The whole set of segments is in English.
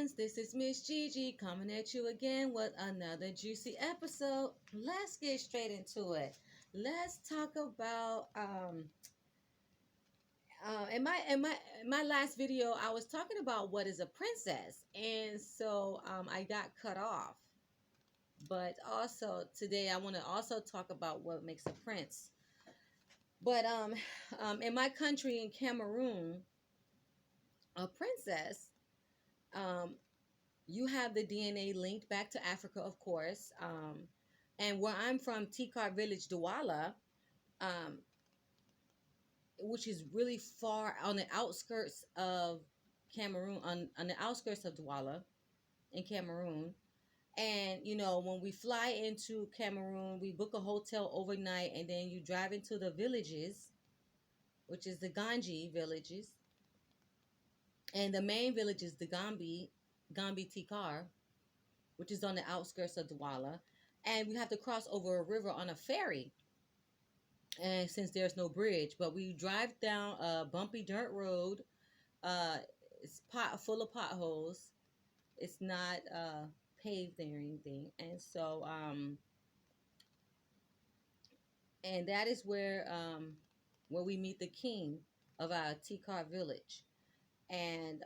ones, this is Miss Gigi coming at you again with another juicy episode. Let's get straight into it. Let's talk about in my last video I was talking about what is a princess, and so I got cut off. But also today I want to also talk about what makes a prince. But in my country in Cameroon, a princess um you have the DNA linked back to Africa, of course. And where I'm from, Tikar Village, Douala, um, which is really far on the outskirts of Cameroon, on the outskirts of Douala in Cameroon. And, when we fly into Cameroon, we book a hotel overnight and then you drive into the villages, which is the Ganji villages. And the main village is the Gambi Tikar, which is on the outskirts of Douala. And we have to cross over a river on a ferry. And since there's no bridge, but we drive down a bumpy dirt road. Uh, it's full of potholes. It's not paved or anything. And that is where we meet the king of our Tikar village. And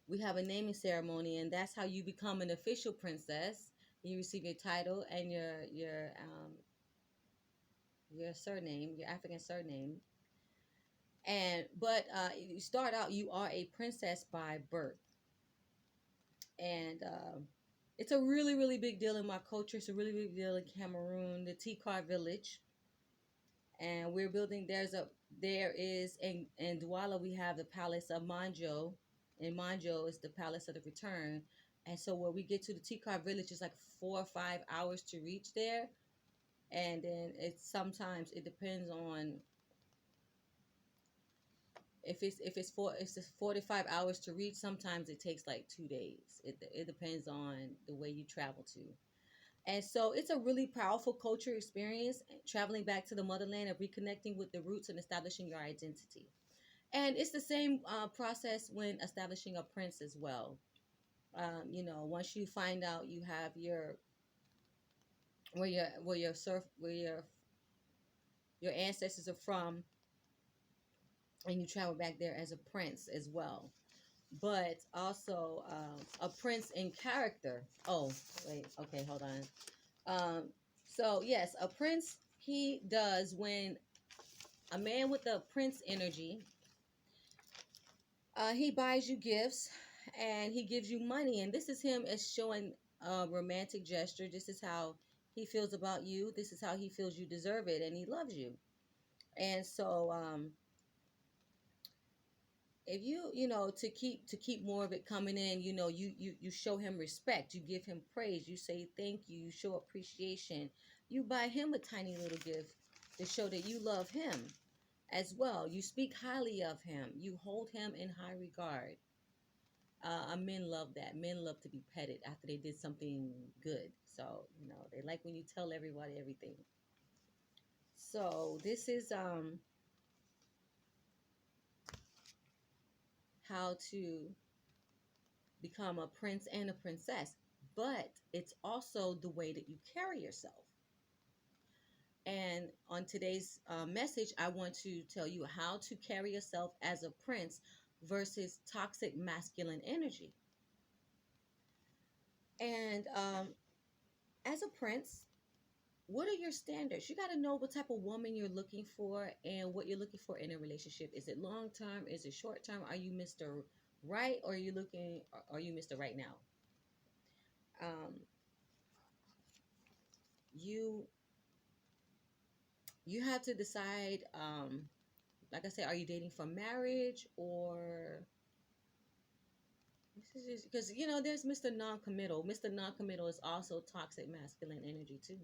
we have a naming ceremony, and that's how you become an official princess. You receive your title and your surname, your African surname. But you start out, you are a princess by birth. And it's a really, really big deal in my culture. It's a really big deal in Cameroon, the Tikar village. And we're building, there is, in Douala, we have the Palace of Manjo. And Manjo is the Palace of the Return. And so when we get to the Tikar village, it's like 4 or 5 hours to reach there. And then it depends on if it's 4 to 5 hours to reach. Sometimes it takes like 2 days. It depends on the way you travel to. And so it's a really powerful culture experience, traveling back to the motherland and reconnecting with the roots and establishing your identity. And it's the same process when establishing a prince as well. Once you find out you have where your ancestors are from, and you travel back there as a prince as well. But also a prince in character. Oh, wait, okay, hold on. So yes, a prince, he does when a man with the prince energy, he buys you gifts and he gives you money, and this is him as showing a romantic gesture. This is how he feels about you. This is how he feels you deserve it, and he loves you. And so if to keep more of it coming in, you show him respect, you give him praise, you say thank you, you show appreciation, you buy him a tiny little gift to show that you love him as well. You speak highly of him, you hold him in high regard. Men love that. Men love to be petted after they did something good. So they like when you tell everybody everything. So this is how to become a prince and a princess, but it's also the way that you carry yourself. And on today's message, I want to tell you how to carry yourself as a prince versus toxic masculine energy. And as a prince, what are your standards? You got to know what type of woman you're looking for and what you're looking for in a relationship. Is it long term? Is it short term? Are you Mr. Right, or are you Mr. Right now? Um, you you have to decide, like I said, are you dating for marriage, or this is because there's Mr. Non-committal. Mr. Non-committal is also toxic masculine energy too.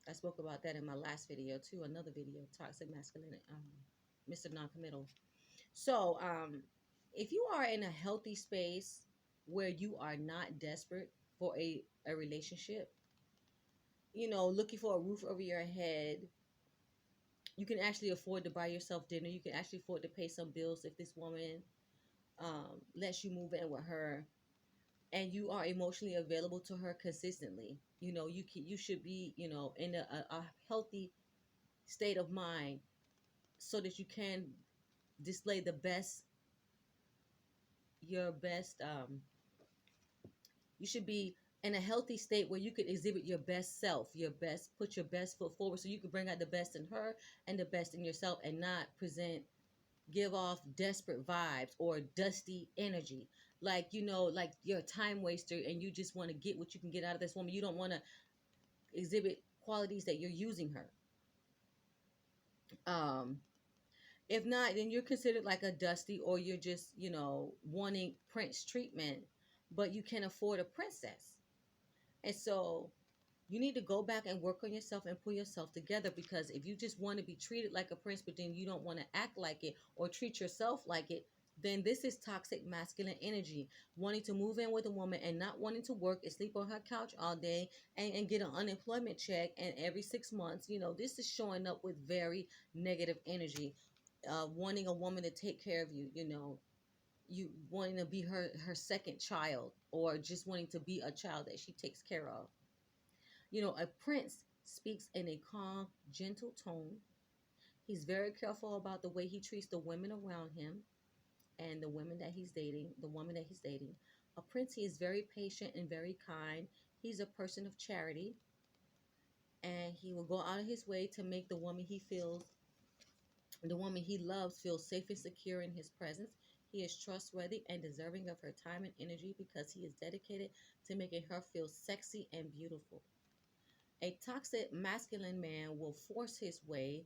I spoke about that in my last video too, another video, toxic masculine, Mr. Non-committal. So if you are in a healthy space where you are not desperate for a relationship, looking for a roof over your head, you can actually afford to buy yourself dinner. You can actually afford to pay some bills if this woman lets you move in with her, and you are emotionally available to her consistently. You should be, in a healthy state of mind, so that you can display the best your best you should be in a healthy state where you could exhibit your best self, put your best foot forward, so you can bring out the best in her and the best in yourself, and not give off desperate vibes or dusty energy. Like, like you're a time waster and you just want to get what you can get out of this woman. You don't want to exhibit qualities that you're using her. Um, if not, then you're considered like a dusty, or you're just, wanting prince treatment, but you can afford a princess. And so you need to go back and work on yourself and pull yourself together, because if you just want to be treated like a prince, but then you don't want to act like it or treat yourself like it, then this is toxic masculine energy. Wanting to move in with a woman and not wanting to work and sleep on her couch all day, and get an unemployment check, and every 6 months, this is showing up with very negative energy. Wanting a woman to take care of you, you wanting to be her second child, or just wanting to be a child that she takes care of. A prince speaks in a calm, gentle tone. He's very careful about the way he treats the women around him, and the woman that he's dating. A prince, he is very patient and very kind. He's a person of charity, and he will go out of his way to make the woman he loves feel safe and secure in his presence. He is trustworthy and deserving of her time and energy, because he is dedicated to making her feel sexy and beautiful. A toxic masculine man will force his way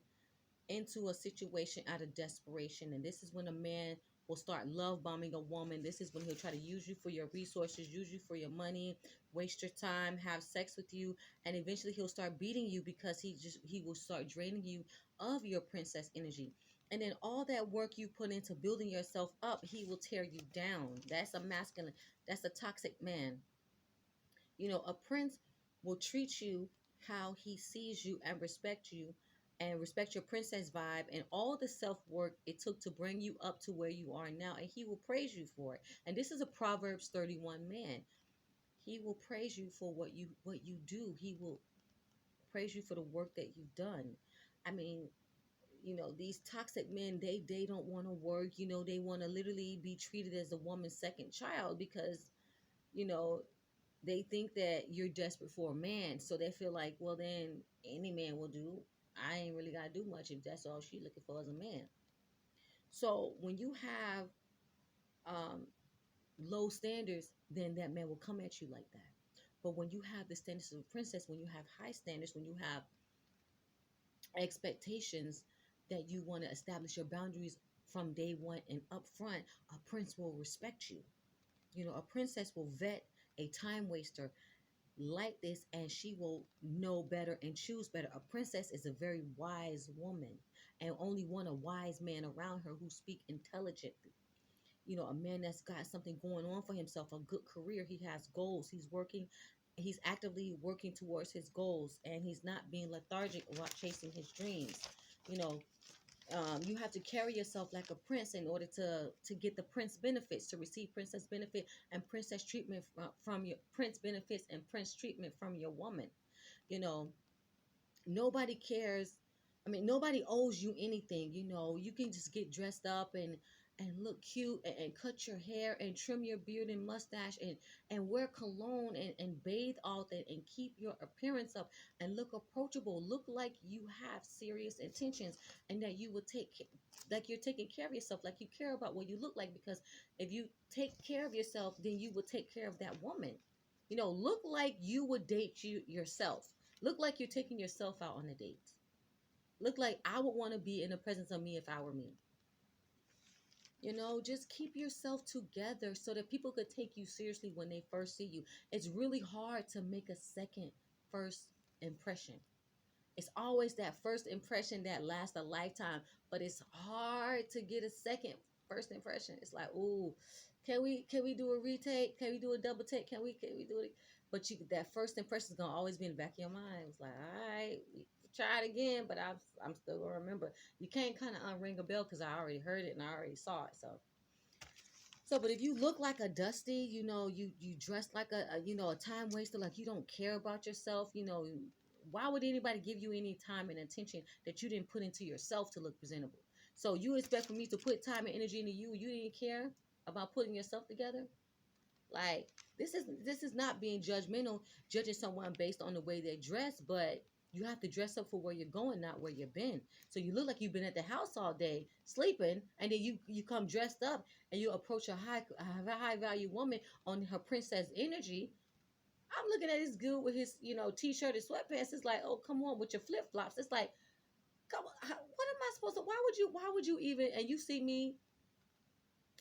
into a situation out of desperation. And this is when a man will start love bombing a woman. This is when he'll try to use you for your resources, use you for your money, waste your time, have sex with you, and eventually he'll start beating you, because he will start draining you of your princess energy. And then all that work you put into building yourself up, he will tear you down. That's a toxic man. A prince will treat you how he sees you, and respect your princess vibe and all the self work it took to bring you up to where you are now. And he will praise you for it. And this is a Proverbs 31 man. He will praise you for what you do. He will praise you for the work that you've done. I mean, these toxic men, they don't want to work. They want to literally be treated as a woman's second child, because you know they think that you're desperate for a man. So they feel like, well, then any man will do. I ain't really got to do much if that's all she looking for as a man. So when you have um, low standards, then that man will come at you like that. But when you have the standards of a princess, when you have high standards, when you have expectations that you want to establish your boundaries from day one and up front, a prince will respect you. A princess will vet a time waster like this, and she will know better and choose better. A princess is a very wise woman, and only want a wise man around her who speak intelligently. A man that's got something going on for himself, a good career. He has goals. He's actively working towards his goals, and he's not being lethargic while chasing his dreams. You know, you have to carry yourself like a prince in order to get the prince benefits, to receive princess benefit and princess treatment from your prince benefits and prince treatment from your woman. You know, nobody cares. I mean, nobody owes you anything. You can just get dressed up and look cute, and cut your hair and trim your beard and mustache, and wear cologne, and bathe all that, and keep your appearance up, and look approachable, look like you have serious intentions, and that you will like you're taking care of yourself, like you care about what you look like. Because if you take care of yourself, then you will take care of that woman. Look like you would date yourself. Look like you're taking yourself out on a date. Look like I would want to be in the presence of me if I were me. Just keep yourself together so that people could take you seriously when they first see you. It's really hard to make a second first impression. It's always that first impression that lasts a lifetime, but it's hard to get a second first impression. It's like, ooh, can we do a retake? Can we do a double take? Can we do it? But that first impression is gonna always be in the back of your mind. It's like, all right, we try it again, but I'm still gonna remember. You can't kind of unring a bell because I already heard it and I already saw it. So So, but if you look like a dusty, you dress like a time waster, like you don't care about yourself, why would anybody give you any time and attention that you didn't put into yourself to look presentable? So you expect for me to put time and energy into you? You didn't care about putting yourself together? Like, this is not being judgmental, judging someone based on the way they dress, but you have to dress up for where you're going, not where you've been. So you look like you've been at the house all day sleeping, and then you come dressed up and you approach a high value woman on her princess energy. I'm looking at this dude with his t-shirt and sweatpants. It's like, oh, come on with your flip flops. It's like, come on, what am I supposed to? Why would you even? And you see me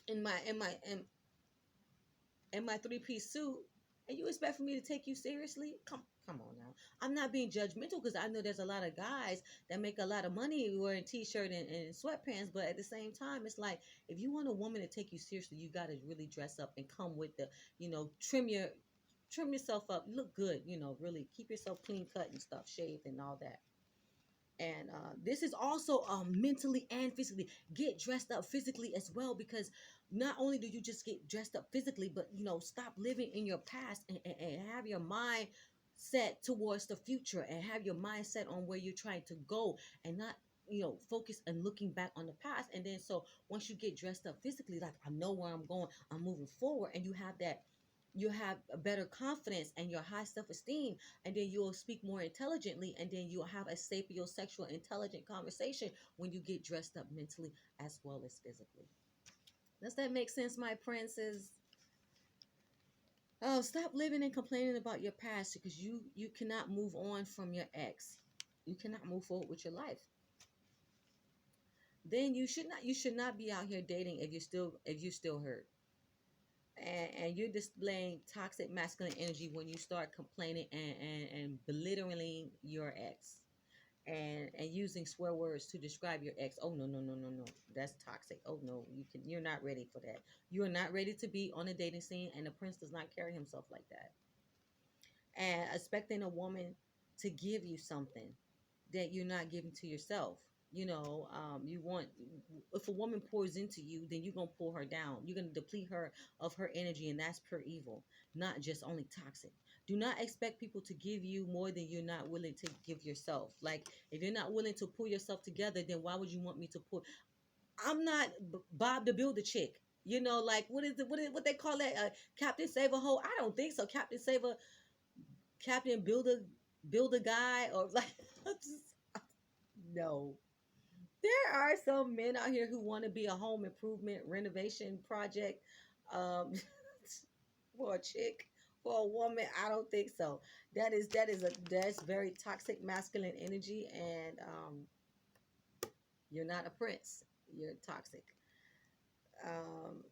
in my three-piece suit, and you expect for me to take you seriously? Come on now. I'm not being judgmental, because I know there's a lot of guys that make a lot of money wearing t-shirt and sweatpants, but at the same time, it's like, if you want a woman to take you seriously, you got to really dress up and come with the, trim yourself up, look good, really keep yourself clean cut and stuff, shaved and all that. And this is also mentally and physically. Get dressed up physically as well, because not only do you just get dressed up physically, but stop living in your past, and have your mind set towards the future, and have your mindset on where you're trying to go, and not focus and looking back on the past. And then, so once you get dressed up physically, like, I know where I'm going, I'm moving forward, and you have a better confidence and your high self-esteem, and then you'll speak more intelligently, and then you'll have a sapiosexual intelligent conversation when you get dressed up mentally as well as physically. Does that make sense, my princes? Oh, stop living and complaining about your past, because you cannot move on from your ex. You cannot move forward with your life. Then you should not be out here dating if you're still hurt, and you're displaying toxic masculine energy when you start complaining and belittling your ex, and using swear words to describe your ex. Oh, no, no, no, no, no, that's toxic. Oh, no, you're not ready for that. You are not ready to be on a dating scene, and the prince does not carry himself like that. And expecting a woman to give you something that you're not giving to yourself. You want, if a woman pours into you, then you're gonna pull her down. You're gonna deplete her of her energy, and that's pure evil, not just only toxic. Do not expect people to give you more than you're not willing to give yourself. Like, if you're not willing to pull yourself together, then why would you want me to pull? I'm not Bob the Builder chick. Like, what they call that? Captain Save a Hole? I don't think so. Captain Builder guy, or like, no. There are some men out here who want to be a home improvement renovation project, um, for a chick, for a woman. I don't think so. That's very toxic masculine energy, and you're not a prince. You're toxic. Um,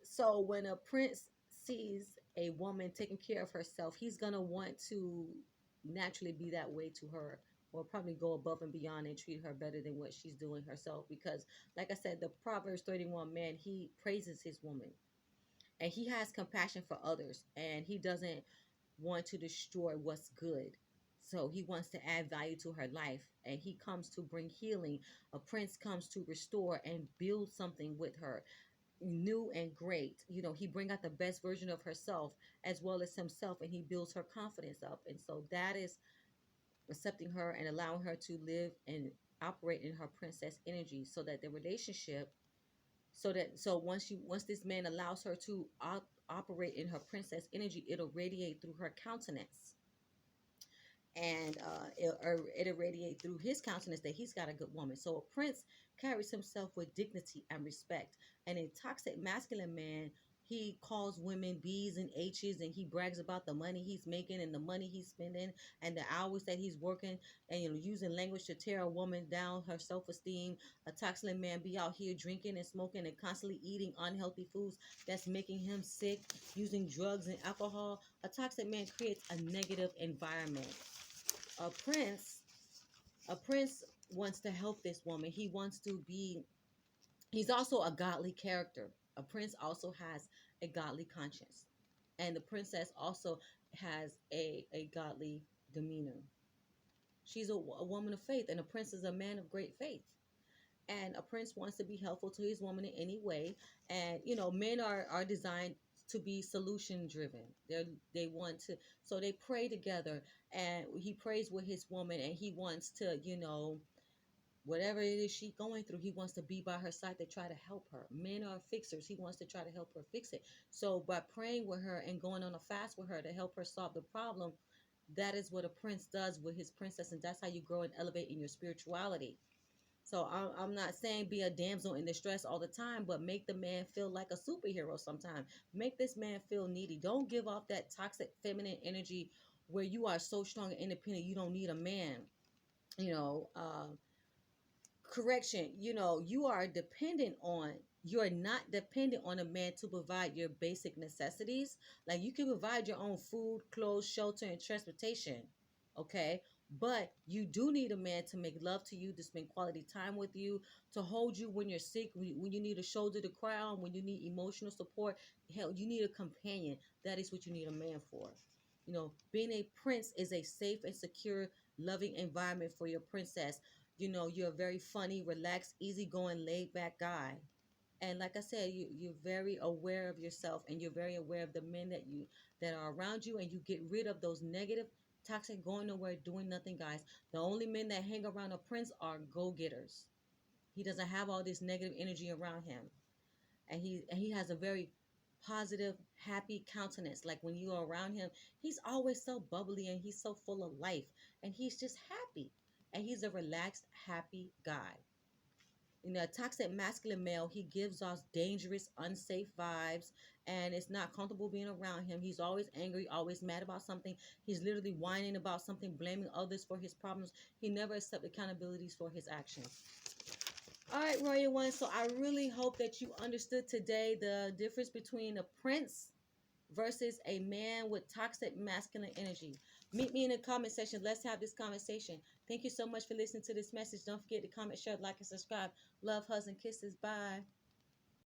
so when a prince sees a woman taking care of herself, he's gonna want to naturally be that way to her, or probably go above and beyond and treat her better than what she's doing herself. Because, like I said, the Proverbs 31 man, he praises his woman, and he has compassion for others, and he doesn't want to destroy what's good. So he wants to add value to her life, and he comes to bring healing. A prince comes to restore and build something with her, new and great. He bring out the best version of herself as well as himself, and he builds her confidence up. And so that is accepting her and allowing her to live and operate in her princess energy, so that the relationship, so once this man allows her to operate in her princess energy, it'll radiate through her countenance, and it'll radiate through his countenance that he's got a good woman. So a prince carries himself with dignity and respect. And a toxic masculine man, he calls women B's and H's, and he brags about the money he's making and the money he's spending and the hours that he's working, and using language to tear a woman down, her self-esteem. A toxic man be out here drinking and smoking and constantly eating unhealthy foods that's making him sick, using drugs and alcohol. A toxic man creates a negative environment. a prince a prince wants to help this woman. He's also a godly character. A prince also has a godly conscience, and the princess also has a godly demeanor. She's a woman of faith, and a prince is a man of great faith. and a prince wants to be helpful to his woman in any way. And men are designed to be solution driven. They want to, so they pray together, and he prays with his woman, and he wants to, whatever it is she going through, he wants to be by her side to try to help her. Men are fixers. He wants to try to help her fix it. So by praying with her and going on a fast with her to help her solve the problem, that is what a prince does with his princess, and that's how you grow and elevate in your spirituality. So I'm not saying be a damsel in distress all the time, but make the man feel like a superhero sometimes. Make this man feel needy. Don't give off that toxic feminine energy where you are so strong and independent you don't need a man. You know, correction, you're not dependent on a man to provide your basic necessities. Like, you can provide your own food, clothes, shelter, and transportation. Okay. But you do need a man to make love to you, to spend quality time with you, to hold you when you're sick, when you need a shoulder to cry on, when you need emotional support. Hell, you need a companion. That is what you need a man for. Being a prince is a safe and secure, loving environment for your princess. You're a very funny, relaxed, easygoing, laid back guy. And like I said, you're very aware of yourself, and you're very aware of the men that are around you, and you get rid of those negative, toxic, going nowhere, doing nothing guys. The only men that hang around a prince are go-getters. He doesn't have all this negative energy around him. And he has a very positive, happy countenance. Like, when you are around him, he's always so bubbly, and he's so full of life, and he's just happy. And he's a relaxed, happy guy. A toxic masculine male, he gives off dangerous, unsafe vibes, and it's not comfortable being around him. He's always angry, always mad about something. He's literally whining about something, blaming others for his problems. He never accepts accountabilities for his actions. All right, Royal One. So I really hope that you understood today the difference between a prince versus a man with toxic masculine energy. Meet me in the comment section. Let's have this conversation. Thank you so much for listening to this message. Don't forget to comment, share, like, and subscribe. Love, hugs, and kisses. Bye.